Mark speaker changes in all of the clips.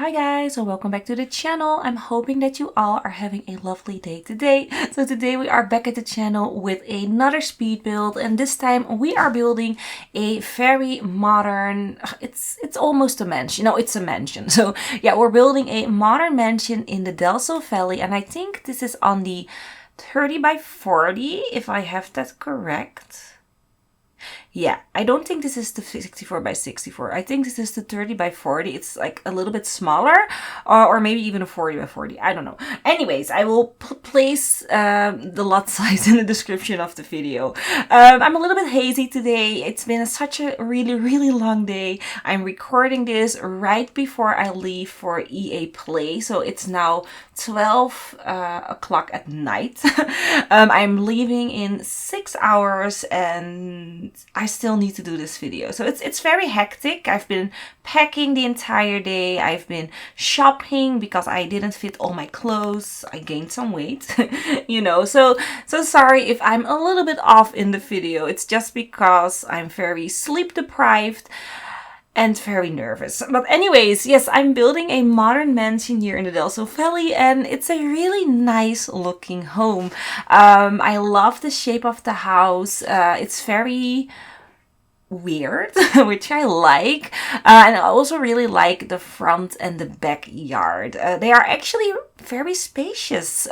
Speaker 1: Hi guys, so welcome back to the channel. I'm hoping that you all are having a lovely day today. So today we are back at the channel with another speed build, and this time we are building a very modern, it's almost a mansion. No, it's a mansion. So yeah, we're building a modern mansion in the Delso Valley, and I think this is on the 30 by 40, if I have that correct. Yeah, I don't think this is the 64 by 64. I think this is the 30 by 40. It's like a little bit smaller, or maybe even a 40 by 40. I don't know. Anyways, I will place the lot size in the description of the video. I'm a little bit hazy today. It's been such a really long day. I'm recording this right before I leave for EA Play. So it's now 12 o'clock at night. I'm leaving in 6 hours and I still need to do this video. So it's very hectic. I've been packing the entire day. I've been shopping because I didn't fit all my clothes. I gained some weight, you know. So sorry if I'm a little bit off in the video. It's just because I'm very sleep deprived and very nervous. But anyways, yes, I'm building a modern mansion here in the Delso Valley, and it's a really nice looking home. I love the shape of the house. It's very weird, which I like, and I also really like the front and the backyard. They are actually very spacious,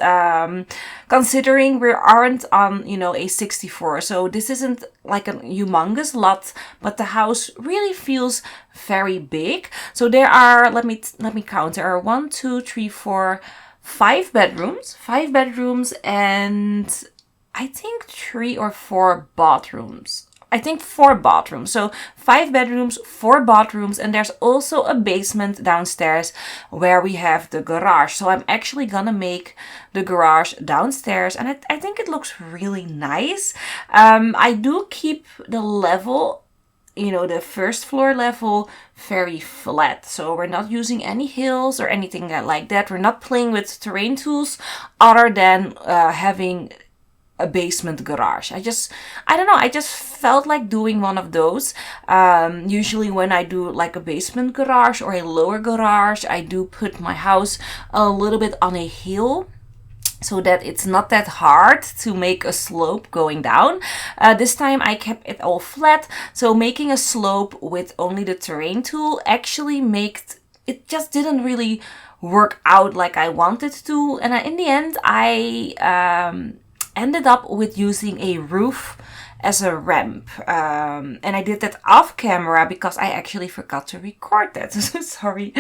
Speaker 1: considering we aren't on, you know, a 64, so this isn't like a humongous lot, but the house really feels very big. So there are, let me count, there are 1, 2, 3, 4, 5 bedrooms, and I think 3 or 4 bathrooms. I think 4 bathrooms. So 5 bedrooms, 4 bathrooms, and there's also a basement downstairs where we have the garage. So I'm actually gonna make the garage downstairs, and I think it looks really nice. I do keep the level, you know, the first floor level very flat. So we're not using any hills or anything like that. We're not playing with terrain tools other than having a basement garage. I don't know, I just felt like doing one of those. Usually when I do like a basement garage or a lower garage, I do put my house a little bit on a hill so that it's not that hard to make a slope going down. This time I kept it all flat, so making a slope with only the terrain tool actually it just didn't really work out like I wanted to, and in the end I ended up with using a roof as a ramp, and I did that off camera because I actually forgot to record that. So sorry.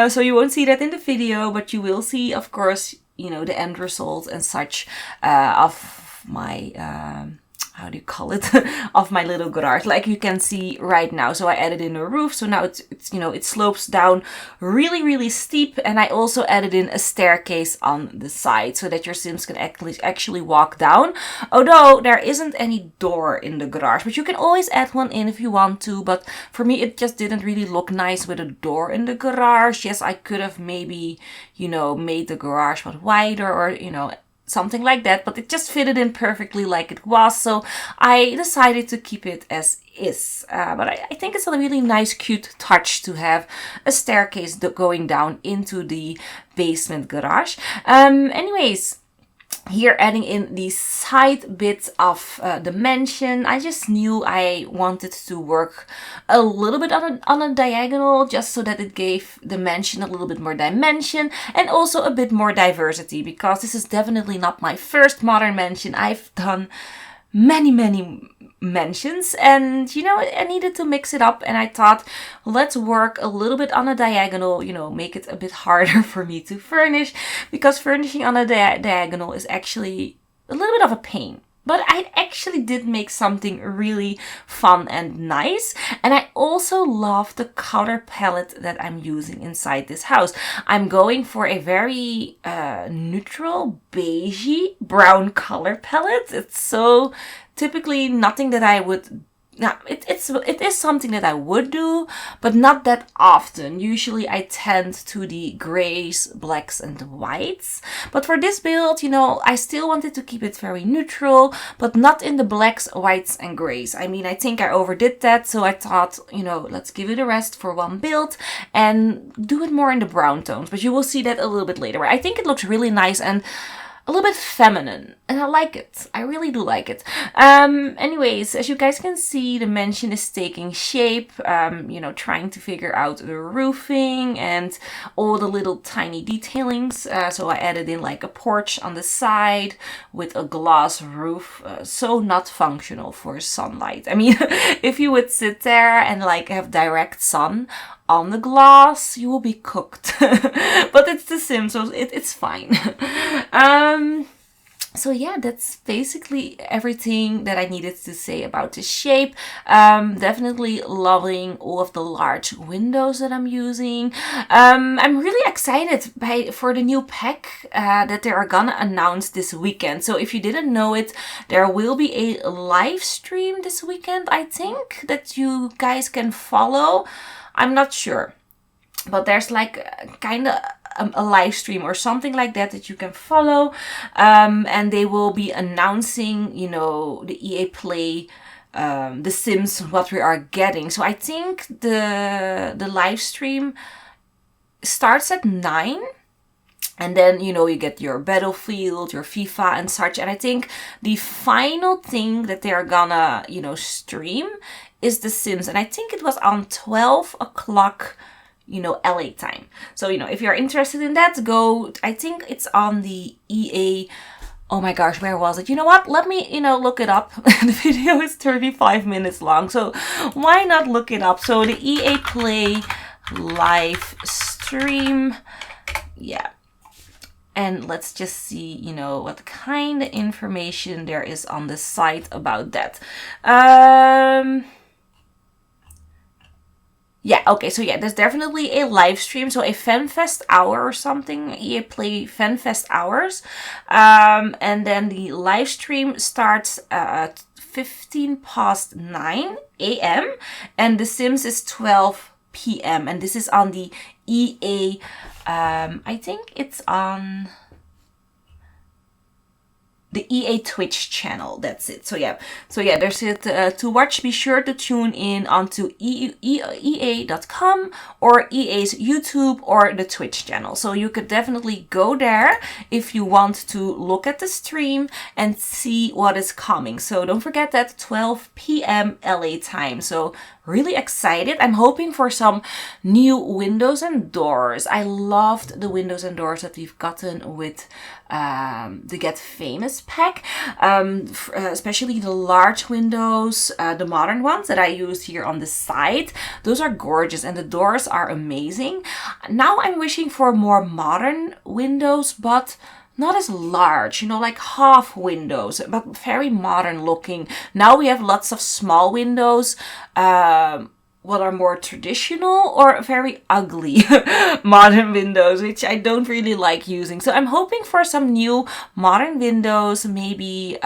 Speaker 1: So you won't see that in the video, but you will see, of course, you know, the end result and such of my how do you call it, of my little garage, like you can see right now. So I added in a roof, so now it's you know, it slopes down really steep, and I also added in a staircase on the side so that your Sims can actually walk down, although there isn't any door in the garage, but you can always add one in if you want to. But for me, it just didn't really look nice with a door in the garage. Yes, I could have maybe, you know, made the garage much wider, or, you know, something like that, but it just fitted in perfectly like it was, so I decided to keep it as is. But I think it's a really nice, cute touch to have a staircase going down into the basement garage. Anyways, here adding in the side bits of the mansion, I just knew I wanted to work a little bit on a diagonal, just so that it gave the mansion a little bit more dimension and also a bit more diversity, because this is definitely not my first modern mansion. I've done many mansions, and you know, I needed to mix it up, and I thought, let's work a little bit on a diagonal, you know, make it a bit harder for me to furnish, because furnishing on a diagonal is actually a little bit of a pain. But I actually did make something really fun and nice. And I also love the color palette that I'm using inside this house. I'm going for a very neutral, beigey, brown color palette. It's so typically nothing that I would now, it is something that I would do, but not that often. Usually I tend to the grays, blacks, and whites. But for this build, you know, I still wanted to keep it very neutral, but not in the blacks, whites, and grays. I mean, I think I overdid that, so I thought, you know, let's give it a rest for one build and do it more in the brown tones. But you will see that a little bit later. I think it looks really nice and a little bit feminine, and I like it. I really do like it. Anyways, as you guys can see, the mansion is taking shape. You know, trying to figure out the roofing and all the little tiny detailings. So I added in like a porch on the side with a glass roof. So not functional for sunlight. I mean, if you would sit there and like have direct sun on the glass, you will be cooked. But it's The Sims, so it's fine. So yeah, that's basically everything that I needed to say about the shape. Definitely loving all of the large windows that I'm using. I'm really excited for the new pack that they are gonna announce this weekend. So if you didn't know it, there will be a live stream this weekend, I think, that you guys can follow. I'm not sure, but there's like kind of a live stream or something like that you can follow, and they will be announcing, you know, the EA Play, The Sims, what we are getting. So I think the live stream starts at 9. And then, you know, you get your Battlefield, your FIFA and such. And I think the final thing that they are gonna, you know, stream is The Sims. And I think it was on 12 o'clock, you know, LA time. So, you know, if you're interested in that, go. I think it's on the EA. Oh my gosh, where was it? You know what? Let me, you know, look it up. The video is 35 minutes long. So why not look it up? So the EA Play live stream. Yeah. And let's just see, you know, what kind of information there is on the site about that. Yeah, okay, so yeah, there's definitely a live stream. So a FanFest hour or something, EA Play FanFest hours. And then the live stream starts at 9:15 a.m. And The Sims is 12 p.m. And this is on the EA, I think it's on the EA Twitch channel. That's it. So yeah, there's it to watch. Be sure to tune in onto EA.com or EA's YouTube or the Twitch channel. So you could definitely go there if you want to look at the stream and see what is coming. So don't forget that 12 p.m. LA time. So really excited. I'm hoping for some new windows and doors. I loved the windows and doors that we've gotten with the Get Famous pack, especially the large windows, the modern ones that I used here on the side. Those are gorgeous and the doors are amazing. Now I'm wishing for more modern windows, but not as large, you know, like half windows, but very modern looking. Now we have lots of small windows, what are more traditional or very ugly modern windows, which I don't really like using. So I'm hoping for some new modern windows, maybe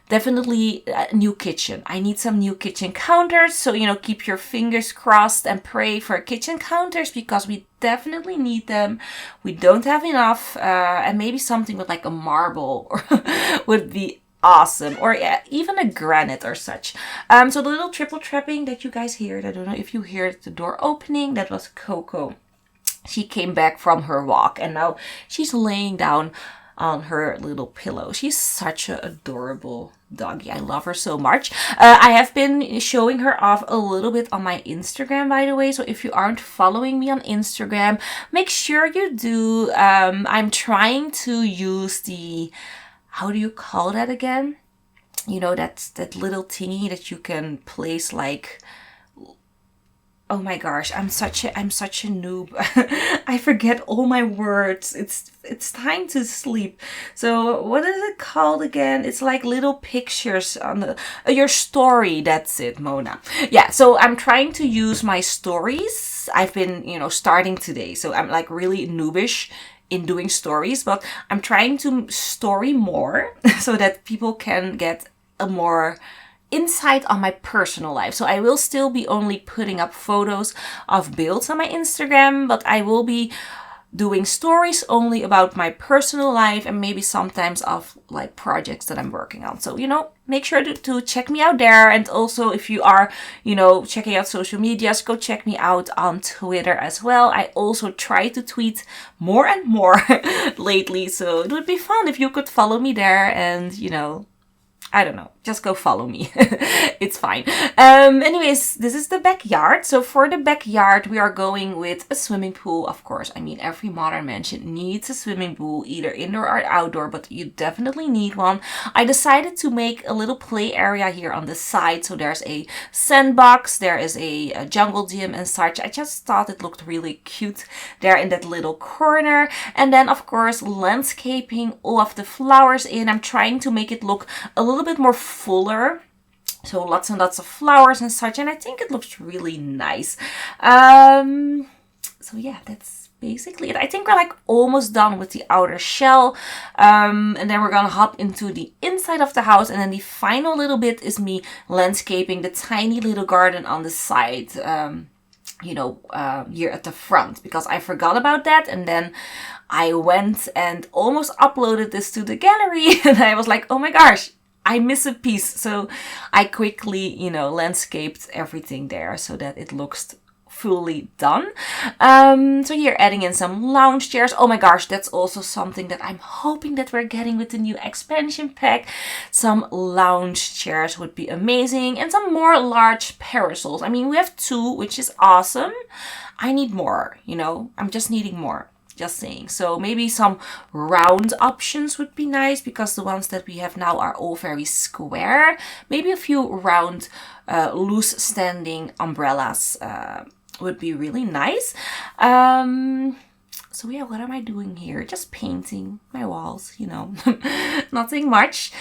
Speaker 1: definitely a new kitchen. I need some new kitchen counters. So, you know, keep your fingers crossed and pray for kitchen counters because we definitely need them. We don't have enough. And maybe something with like a marble would be awesome, or yeah, even a granite or such. So the little triple trapping that you guys heard, I don't know if you heard the door opening, that was Coco. She came back from her walk and now she's laying down on her little pillow. She's such an adorable doggy. I love her so much. I have been showing her off a little bit on my Instagram, by the way. So if you aren't following me on Instagram, make sure you do. I'm trying to use the, how do you call that again? You know, that's that little thingy that you can place like, oh my gosh, I'm such a noob. I forget all my words. It's time to sleep. So what is it called again? It's like little pictures on the your story. That's it, Mona. Yeah, so I'm trying to use my stories. I've been, you know, starting today. So I'm like really noobish in doing stories, but I'm trying to story more so that people can get a more insight on my personal life. So I will still be only putting up photos of builds on my Instagram, but I will be doing stories only about my personal life and maybe sometimes of like projects that I'm working on. So, make sure to check me out there. And also if you are, checking out social medias, go check me out on Twitter as well. I also try to tweet more and more lately. So it would be fun if you could follow me there and, I don't know, just go follow me. It's fine. Anyways, this is the backyard. So for the backyard, we are going with a swimming pool, of course. I mean, every modern mansion needs a swimming pool, either indoor or outdoor, but you definitely need one. I decided to make a little play area here on the side. So there's a sandbox, there is a jungle gym and such. I just thought it looked really cute there in that little corner. And then, of course, landscaping all of the flowers in. I'm trying to make it look a little bit more fuller, so lots and lots of flowers and such, and I think it looks really nice. So yeah, that's basically it. I think we're like almost done with the outer shell, and then we're gonna hop into the inside of the house, and then the final little bit is me landscaping the tiny little garden on the side, here at the front, because I forgot about that, and then I went and almost uploaded this to the gallery and I was like, oh my gosh, I miss a piece. So I quickly, landscaped everything there so that it looks fully done. So here, adding in some lounge chairs. Oh my gosh, that's also something that I'm hoping that we're getting with the new expansion pack. Some lounge chairs would be amazing, and some more large parasols. I mean, we have 2, which is awesome. I need more, I'm just needing more. Just saying. So maybe some round options would be nice, because the ones that we have now are all very square. Maybe a few round, loose standing umbrellas would be really nice. So yeah, what am I doing here? Just painting my walls, nothing much.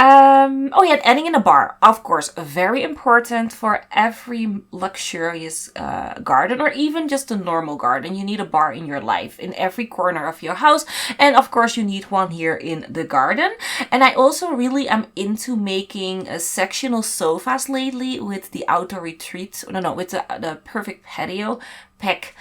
Speaker 1: Oh yeah, adding in a bar, of course, very important for every luxurious garden, or even just a normal garden. You need a bar in your life, in every corner of your house, and of course you need one here in the garden. And I also really am into making sectional sofas lately with the outdoor retreat, with the perfect patio pack.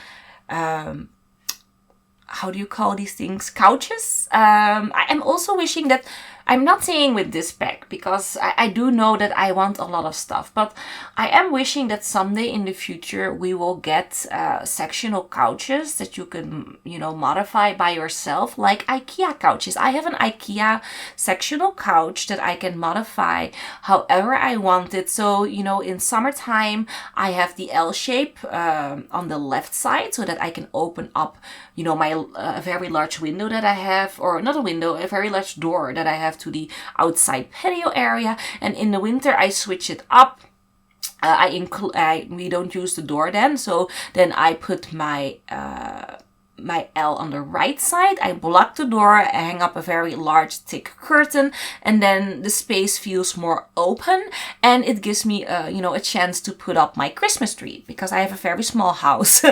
Speaker 1: How do you call these things? Couches? I am also wishing that, I'm not saying with this pack, because I do know that I want a lot of stuff, but I am wishing that someday in the future we will get sectional couches that you can, modify by yourself, like IKEA couches. I have an IKEA sectional couch that I can modify however I want it. So, in summertime, I have the L shape on the left side so that I can open up, my very large window that I have, or not a window, a very large door that I have to the outside patio area. And in the winter I switch it up. We don't use the door then, so then I put my my L on the right side. I block the door, I hang up a very large thick curtain, and then the space feels more open, and it gives me a chance to put up my Christmas tree, because I have a very small house.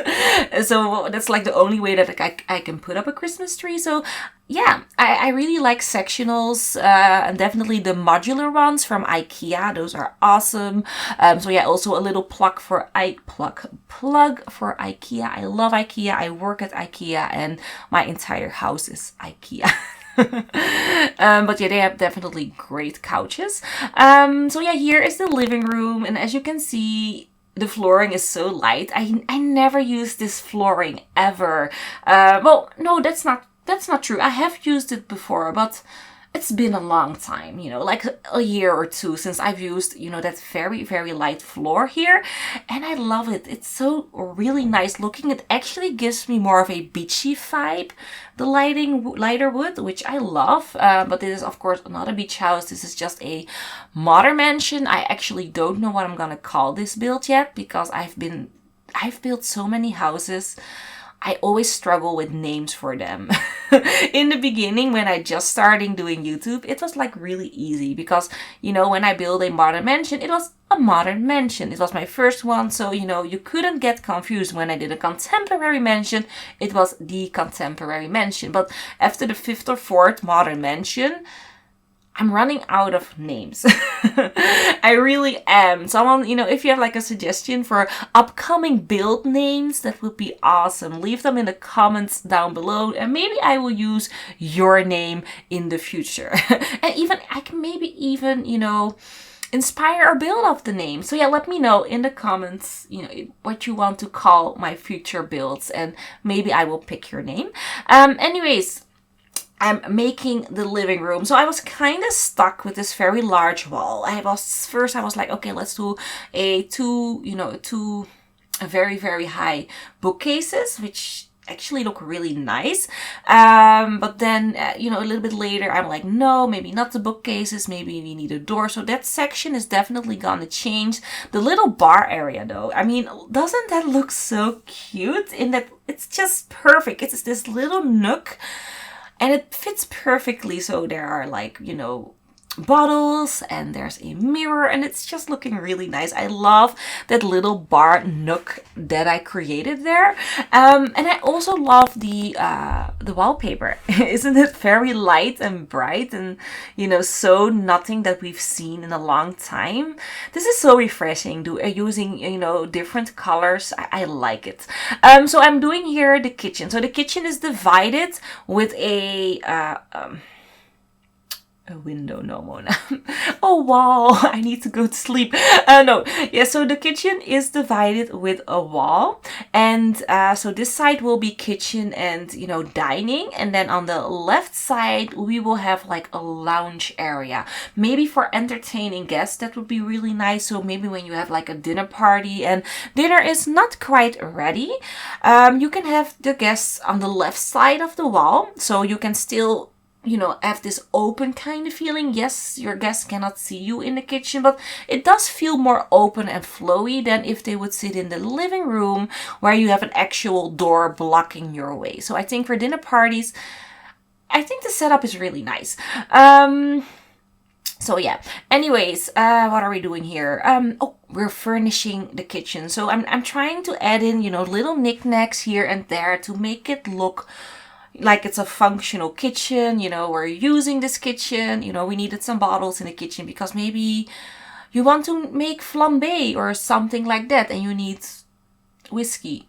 Speaker 1: So that's like the only way that I can put up a Christmas tree. So yeah, I really like sectionals, and definitely the modular ones from IKEA. Those are awesome. So yeah, also a little plug for IKEA. I love IKEA. I work at IKEA, and my entire house is IKEA. But yeah, they have definitely great couches. So yeah, here is the living room, and as you can see, the flooring is so light. I never use this flooring ever. Well, no, that's not true. I have used it before, but it's been a long time, like a year or 2 since I've used, that very, very light floor here. And I love it. It's so really nice looking. It actually gives me more of a beachy vibe, the lighter wood, which I love. But this is, of course, not a beach house. This is just a modern mansion. I actually don't know what I'm going to call this build yet, because I've built so many houses. I always struggle with names for them. In the beginning, when I just started doing YouTube, it was like really easy, because, when I build a modern mansion, it was a modern mansion. It was my first one, so, you couldn't get confused. When I did a contemporary mansion, it was the contemporary mansion. But after the 5th or 4th modern mansion, I'm running out of names. I really am. Someone, if you have like a suggestion for upcoming build names, that would be awesome. Leave them in the comments down below, and maybe I will use your name in the future. And even I can maybe even, inspire or build off the name. So yeah, let me know in the comments, what you want to call my future builds, and maybe I will pick your name. Anyways, I'm making the living room. So I was kind of stuck with this very large wall. I was like, okay, let's do two very, very high bookcases, which actually look really nice. But then, a little bit later, I'm like, no, maybe not the bookcases. Maybe we need a door. So that section is definitely gonna change. The little bar area though, I mean, doesn't that look so cute? In that it's just perfect. It's this little nook. And it fits perfectly. So there are like, bottles, and there's a mirror, and it's just looking really nice. I love that little bar nook that I created there. And I also love the wallpaper. Isn't it very light and bright, and so nothing that we've seen in a long time? This is so refreshing, using different colors. I like it. So I'm doing here the kitchen. So the kitchen is divided with a window, no, Mona. Oh, wow. I need to go to sleep. No. Yeah, so the kitchen is divided with a wall. And so this side will be kitchen and, dining. And then on the left side, we will have like a lounge area. Maybe for entertaining guests, that would be really nice. So maybe when you have like a dinner party and dinner is not quite ready, you can have the guests on the left side of the wall. So you can still have this open kind of feeling. Yes, your guests cannot see you in the kitchen, but it does feel more open and flowy than if they would sit in the living room where you have an actual door blocking your way. So I think for dinner parties, I think the setup is really nice. So yeah, anyways, what are we doing here? We're furnishing the kitchen. So I'm trying to add in, little knickknacks here and there to make it look like it's a functional kitchen. We're using this kitchen. We needed some bottles in the kitchen because maybe you want to make flambe or something like that, and you need whiskey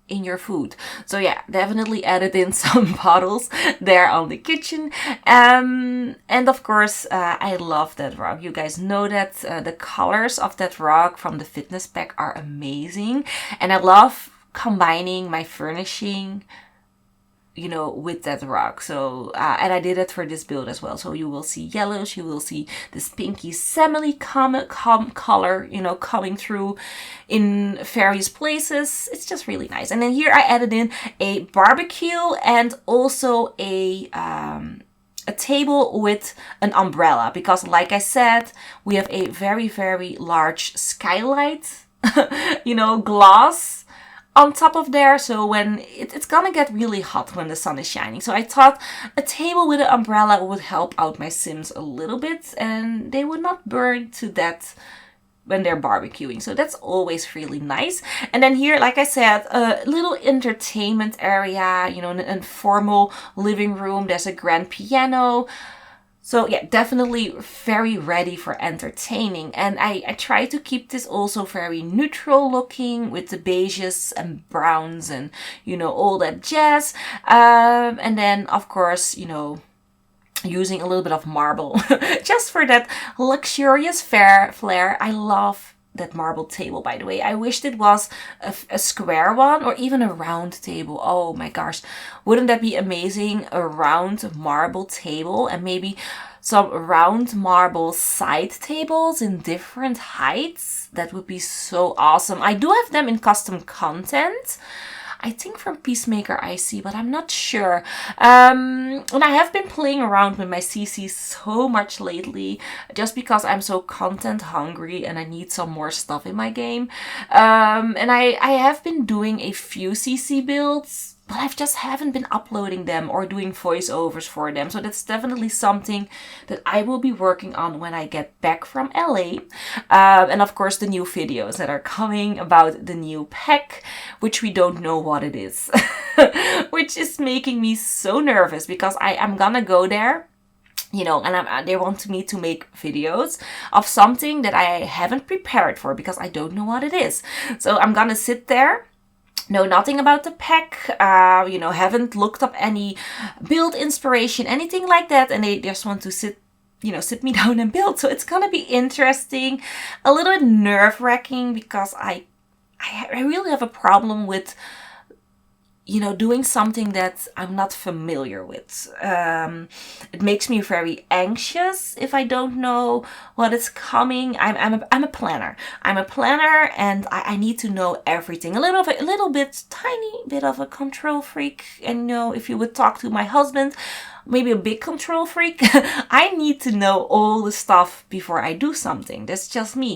Speaker 1: in your food. So yeah, definitely added in some bottles there on the kitchen. And of course, I love that rug. You guys know that the colors of that rug from the fitness pack are amazing, and I love combining my furnishing with that rug. So and I did it for this build as well. So you will see yellows, you will see this pinky semi color, coming through in various places. It's just really nice. And then here I added in a barbecue and also a table with an umbrella, because like I said, we have a very, very large skylight, glass on top of there. So when it's gonna get really hot when the sun is shining. So I thought a table with an umbrella would help out my Sims a little bit, and they would not burn to death when they're barbecuing. So that's always really nice. And then here, like I said, a little entertainment area, an informal living room. There's a grand piano. So yeah, definitely very ready for entertaining. And I try to keep this also very neutral looking with the beiges and browns and, all that jazz. And then, of course, using a little bit of marble just for that luxurious flair. I love that marble table, by the way. I wished it was a square one or even a round table. Oh my gosh, wouldn't that be amazing? A round marble table, and maybe some round marble side tables in different heights. That would be so awesome. I do have them in custom content, I think from Peacemaker IC, but I'm not sure. And I have been playing around with my CC so much lately, just because I'm so content hungry and I need some more stuff in my game. And I have been doing a few CC builds, but I just haven't been uploading them or doing voiceovers for them. So that's definitely something that I will be working on when I get back from LA. And of course the new videos that are coming about the new pack, which we don't know what it is. Which is making me so nervous, because I'm gonna go there, you know, and they want me to make videos of something that I haven't prepared for because I don't know what it is. So I'm gonna sit there, know nothing about the pack, you know, haven't looked up any build inspiration, anything like that, and they just want to sit me down and build. So it's gonna be interesting, a little bit nerve-wracking because I really have a problem with, you know, doing something that I'm not familiar with. It makes me very anxious if I don't know what is coming. I'm a planner. I'm a planner, and I need to know everything. A little bit, tiny bit of a control freak. And you know, if you would talk to my husband, maybe a big control freak. I need to know all the stuff before I do something. That's just me.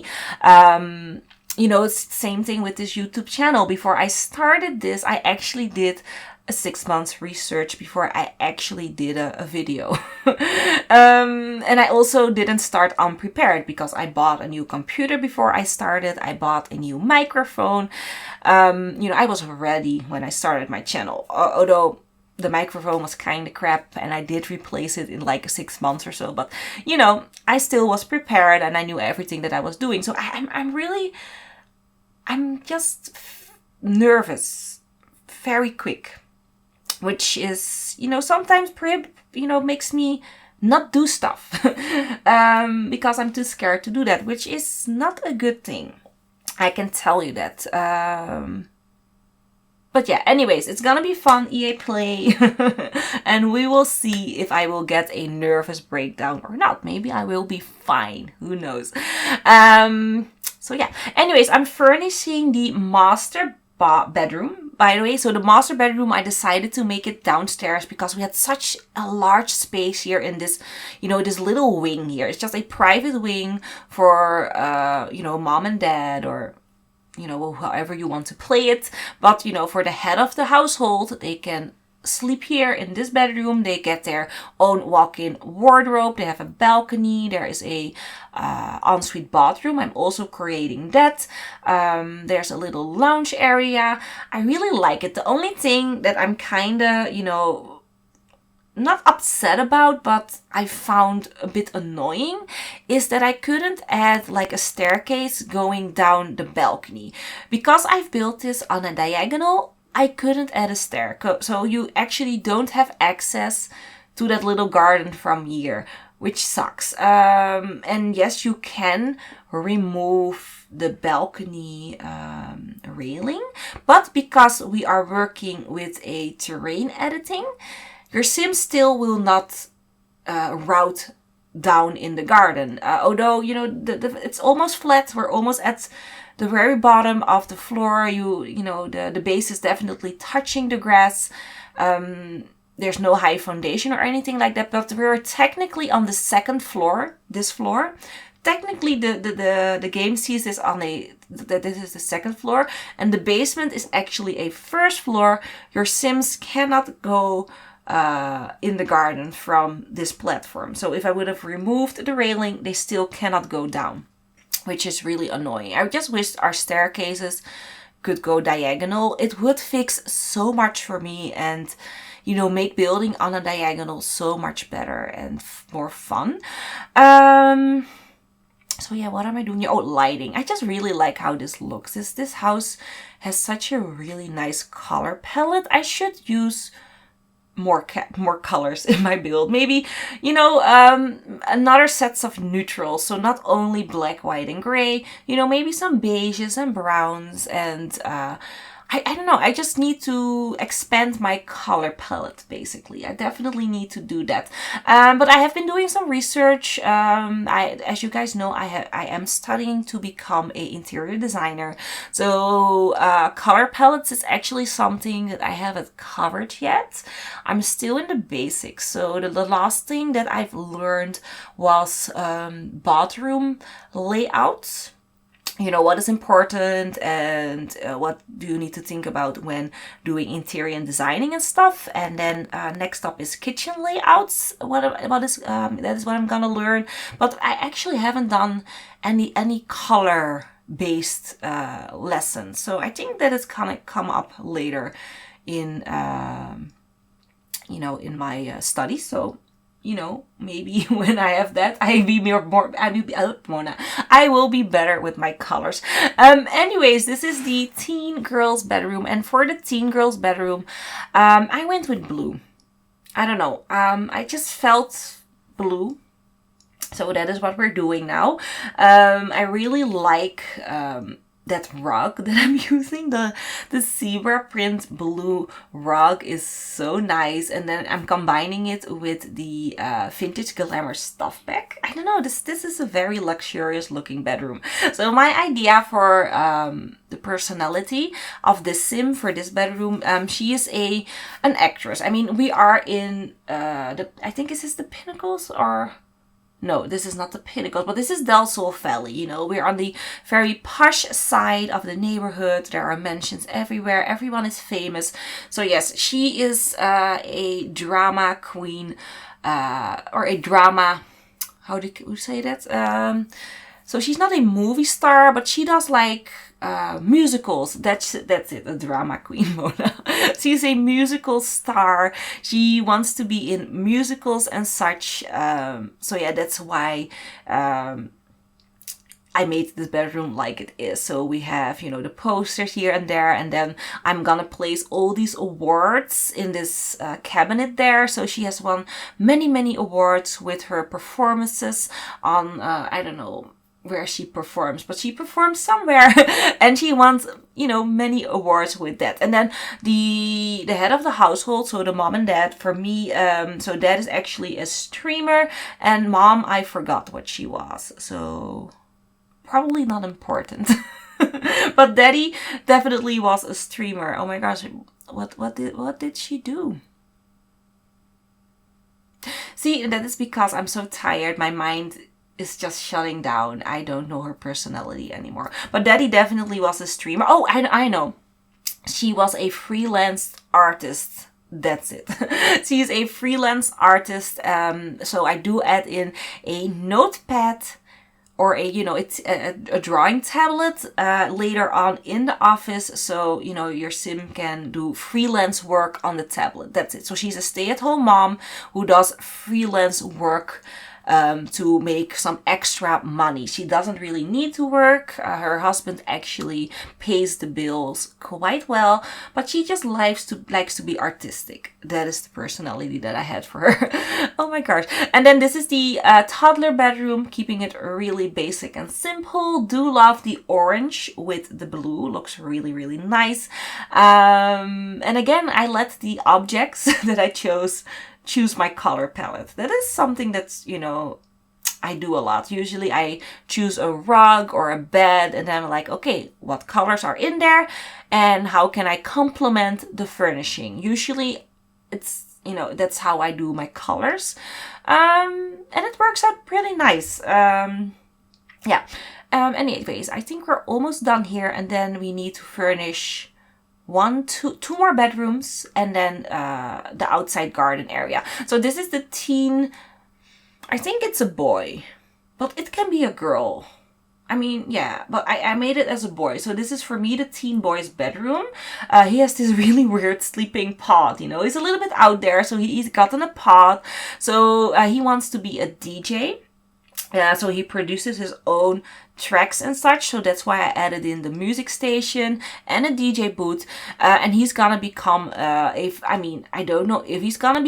Speaker 1: You know, it's the same thing with this YouTube channel. Before I started this, I actually did a 6 months research before I actually did a video. And I also didn't start unprepared because I bought a new computer before I started. I bought a new microphone. You know, I was ready when I started my channel. Although the microphone was kind of crap and I did replace it in like 6 months or so. But, you know, I still was prepared and I knew everything that I was doing. So I'm just nervous very quick, which is, you know, sometimes makes me not do stuff because I'm too scared to do that, which is not a good thing. I can tell you that. But yeah, anyways, it's gonna be fun, EA Play, and we will see if I will get a nervous breakdown or not. Maybe I will be fine, who knows. So yeah, anyways, I'm furnishing the master bedroom, by the way. So the master bedroom, I decided to make it downstairs because we had such a large space here in this, you know, this little wing here. It's just a private wing for, you know, mom and dad, or, you know, however you want to play it. But, you know, for the head of the household, they can sleep here in this bedroom. They get their own walk-in wardrobe. They have a balcony. There is a ensuite bathroom. I'm also creating that. There's a little lounge area. I really like it. The only thing that I'm kind of, you know, not upset about, but I found a bit annoying, is that I couldn't add like a staircase going down the balcony. Because I've built this on a diagonal, I couldn't add a stair. So you actually don't have access to that little garden from here, which sucks. And yes, you can remove the balcony railing, but because we are working with a terrain editing, your sim still will not route down in the garden. Although, you know, it's almost flat. We're almost at the very bottom of the floor. You know, the base is definitely touching the grass. There's no high foundation or anything like that, but we're technically on the second floor, this floor. Technically, the game sees this on this is the second floor, and the basement is actually a first floor. Your sims cannot go in the garden from this platform. So if I would have removed the railing, they still cannot go down, which is really annoying. I just wish our staircases could go diagonal. It would fix so much for me and, you know, make building on a diagonal so much better and more fun. So yeah, what am I doing here? Oh, lighting. I just really like how this looks. This house has such a really nice color palette. I should use more colors in my build. Maybe, you know, another sets of neutrals. So not only black, white, and gray, you know, maybe some beiges and browns and I don't know. I just need to expand my color palette, basically. I definitely need to do that. But I have been doing some research. As you guys know, I am studying to become an interior designer. So color palettes is actually something that I haven't covered yet. I'm still in the basics. So the last thing that I've learned was bathroom layouts. You know, what is important and what do you need to think about when doing interior and designing and stuff. And then next up is kitchen layouts. That is what I'm gonna learn. But I actually haven't done any color based lessons. So I think that it's gonna come up later in you know, in my studies. So you know, maybe when I have that, I will be better with my colors. Anyways, this is the teen girl's bedroom, and for the teen girl's bedroom, I went with blue. I don't know. I just felt blue. So that is what we're doing now. I really like that rug that I'm using. The zebra print blue rug is so nice. And then I'm combining it with the vintage glamour stuff bag. I don't know, this is a very luxurious looking bedroom. So my idea for the personality of the sim for this bedroom, she is an actress. I mean, we are in I think is this the Pinnacles, or no, this is not the Pinnacles, but this is Del Sol Valley. You know, we're on the very posh side of the neighborhood. There are mansions everywhere. Everyone is famous. So yes, she is a drama queen, or a drama, how do you say that? So she's not a movie star, but she does like musicals. That's it, a drama queen, Mona. She's a musical star. She wants to be in musicals and such. So yeah, that's why I made this bedroom like it is. So we have, you know, the posters here and there, and then I'm gonna place all these awards in this cabinet there. So she has won many awards with her performances on, I don't know where she performs, but she performs somewhere and she wants, you know, many awards with that. And then the head of the household, so the mom and dad, for me, so dad is actually a streamer, and mom, I forgot what she was, so probably not important. But daddy definitely was a streamer. Oh my gosh, what did she do? See, that is because I'm so tired. My mind is just shutting down. I don't know her personality anymore. But daddy definitely was a streamer. Oh, I know. She was a freelance artist. That's it. She's a freelance artist. So I do add in a notepad or it's a drawing tablet later on in the office. So, you know, your sim can do freelance work on the tablet. That's it. So she's a stay-at-home mom who does freelance work to make some extra money. She doesn't really need to work. Her husband actually pays the bills quite well, but she just likes to be artistic. That is the personality that I had for her. Oh my gosh. And then this is the toddler bedroom, keeping it really basic and simple. Do love the orange with the blue. Looks really nice. And again, I let the objects that I choose my color palette. That is something that's, you know, I do a lot. Usually I choose a rug or a bed and then I'm like, okay, what colors are in there and how can I complement the furnishing? Usually it's, you know, that's how I do my colors. And it works out pretty nice. Yeah. Anyways, I think we're almost done here, and then we need to furnish two more bedrooms, and then the outside garden area. So this is the teen, I think it's a boy, but it can be a girl. I mean, yeah, but I made it as a boy. So this is for me the teen boy's bedroom. He has this really weird sleeping pod, you know. He's a little bit out there, so he's gotten a pod. So he wants to be a DJ. So he produces his own tracks and such, so that's why I added in the music station and a DJ booth, and he's gonna become I don't know if he's gonna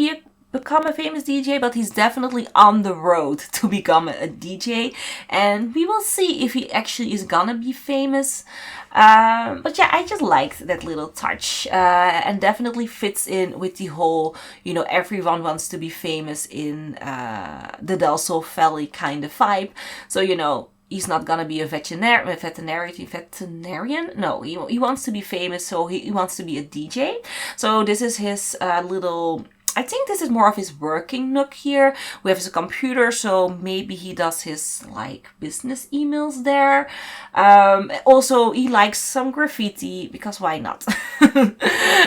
Speaker 1: become a famous DJ, but he's definitely on the road to become a DJ, and we will see if he actually is gonna be famous. But yeah, I just liked that little touch, and definitely fits in with the whole, you know, everyone wants to be famous in the Del Sol Valley kind of vibe. So, you know, he's not gonna be a veterinarian. No, he wants to be famous, so he wants to be a DJ. So this is his little, I think this is more of his working nook here. We have his computer, so maybe he does his like business emails there. Also, he likes some graffiti, because why not?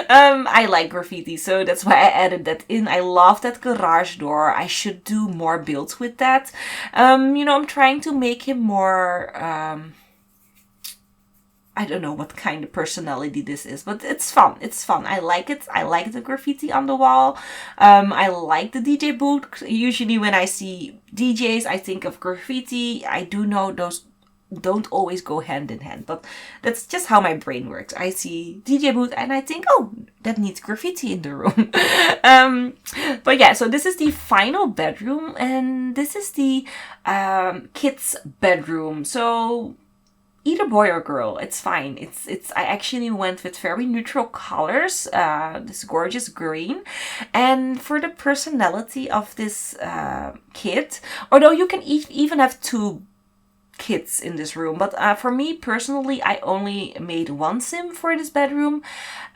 Speaker 1: I like graffiti, so that's why I added that in. I love that garage door. I should do more builds with that. You know, I'm trying to make him more I don't know what kind of personality this is, but it's fun. It's fun. I like it. I like the graffiti on the wall. I like the DJ booth. Usually when I see DJs, I think of graffiti. I do know those don't always go hand in hand, but that's just how my brain works. I see DJ booth and I think, oh, that needs graffiti in the room. But yeah, so this is the final bedroom, and this is the kids' bedroom. So either boy or girl, it's fine. I actually went with very neutral colors, this gorgeous green. And for the personality of this kid, although you can even have two kids in this room, but for me personally, I only made one sim for this bedroom,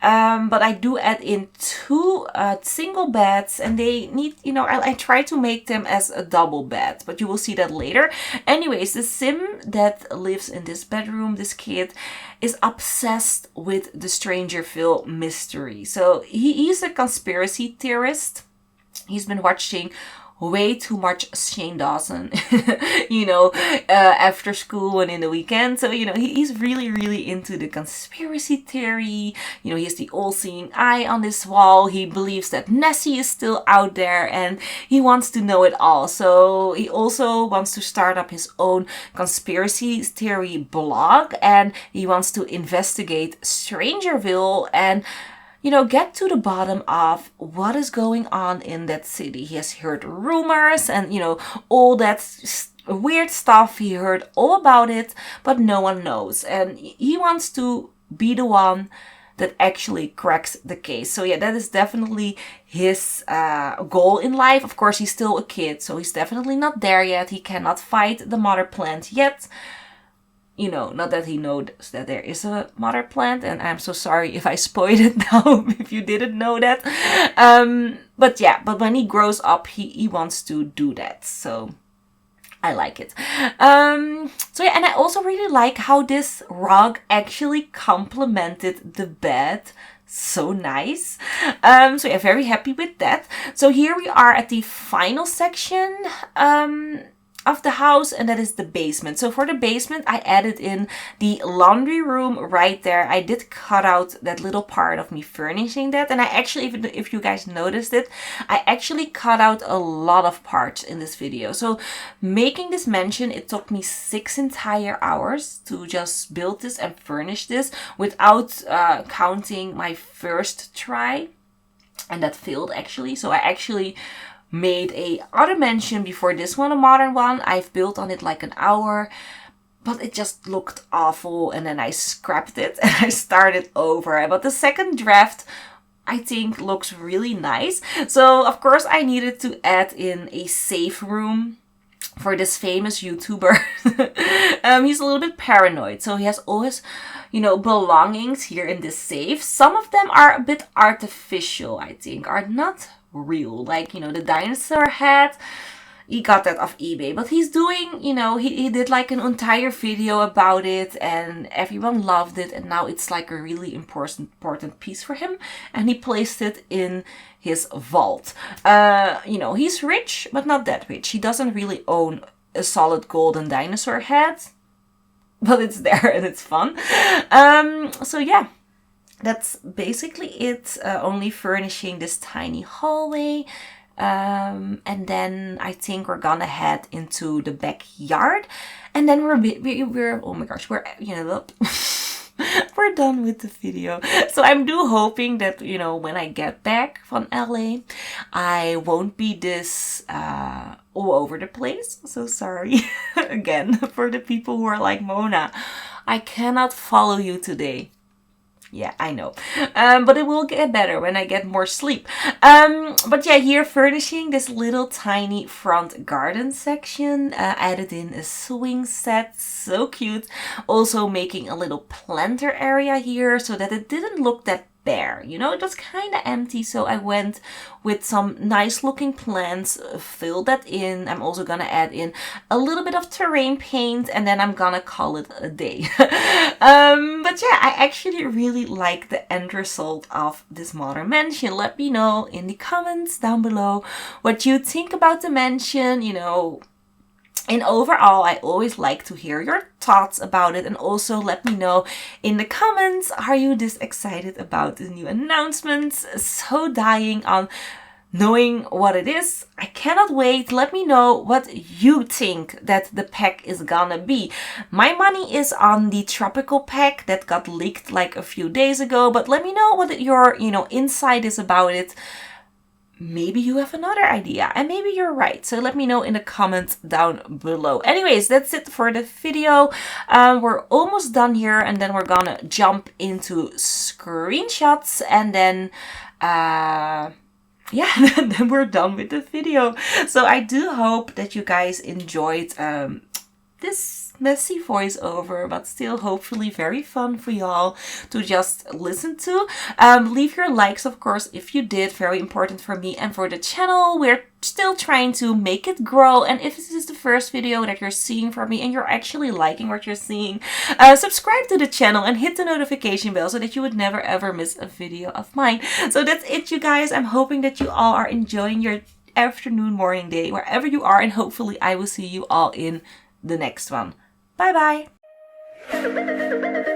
Speaker 1: but I do add in two single beds, and they need, you know, I try to make them as a double bed, but you will see that later. Anyways, the sim that lives in this bedroom, this kid, is obsessed with the Strangerville mystery. So he's a conspiracy theorist. He's been watching way too much Shane Dawson, you know, after school and in the weekend. So, you know, he's really, really into the conspiracy theory. You know, he has the all-seeing eye on this wall. He believes that Nessie is still out there, and he wants to know it all. So he also wants to start up his own conspiracy theory blog, and he wants to investigate Strangerville and, you know, get to the bottom of what is going on in that city. He has heard rumors and, you know, all that weird stuff. He heard all about it, but no one knows. And he wants to be the one that actually cracks the case. So yeah, that is definitely his goal in life. Of course, he's still a kid, so he's definitely not there yet. He cannot fight the mother plant yet. You know, not that he knows that there is a mother plant, and I'm so sorry if I spoiled it now, if you didn't know that. But yeah, but when he grows up, he wants to do that. So I like it. So yeah, and I also really like how this rug actually complemented the bed. So nice. So yeah, very happy with that. So here we are at the final section of the house, and that is the basement. So for the basement, I added in the laundry room right there. I did cut out that little part of me furnishing that, and I actually, if you guys noticed it, I actually cut out a lot of parts in this video. So making this mansion, it took me 6 entire hours to just build this and furnish this without counting my first try, and that failed actually. So I actually made a other mansion before this one, a modern one. I've built on it like an hour, but it just looked awful, and then I scrapped it and I started over. But the second draft, I think, looks really nice. So of course I needed to add in a safe room for this famous YouTuber. He's a little bit paranoid, so he has all his, you know, belongings here in this safe. Some of them are a bit artificial, I think, are not real, like, you know, the dinosaur head. He got that off eBay, but he's doing, you know, he did like an entire video about it, and everyone loved it, and now it's like a really important piece for him, and he placed it in his vault. You know, he's rich, but not that rich. He doesn't really own a solid golden dinosaur head, but it's there and it's fun. So yeah, that's basically it. Only furnishing this tiny hallway. And then I think we're gonna head into the backyard. And then we're oh my gosh, we're, you know, we're done with the video. So I'm hoping that, you know, when I get back from LA, I won't be this all over the place. So sorry again for the people who are like, Mona, I cannot follow you today. Yeah, I know. But it will get better when I get more sleep. But yeah, here furnishing this little tiny front garden section. Added in a swing set. So cute. Also making a little planter area here so that it didn't look that bare. You know, it was kind of empty. So I went with some nice looking plants, filled that in. I'm also gonna add in a little bit of terrain paint, and then I'm gonna call it a day. But yeah, I actually really like the end result of this modern mansion. Let me know in the comments down below what you think about the mansion, you know. And overall, I always like to hear your thoughts about it, and also let me know in the comments, are you this excited about the new announcements? So dying on knowing what it is. I cannot wait. Let me know what you think that the pack is gonna be. My money is on the tropical pack that got leaked like a few days ago, but let me know what your insight is about it. Maybe you have another idea and maybe you're right. So let me know in the comments down below. Anyways, that's it for the video. We're almost done here, and then we're gonna jump into screenshots, and then yeah, then we're done with the video. So I do hope that you guys enjoyed this messy voiceover, but still hopefully very fun for y'all to just listen to. Leave your likes, of course, if you did. Very important for me and for the channel. We're still trying to make it grow, and if this is the first video that you're seeing from me and you're actually liking what you're seeing, subscribe to the channel and hit the notification bell so that you would never ever miss a video of mine. So that's it, you guys. I'm hoping that you all are enjoying your afternoon, morning, day, wherever you are, and hopefully I will see you all in the next one. Bye bye.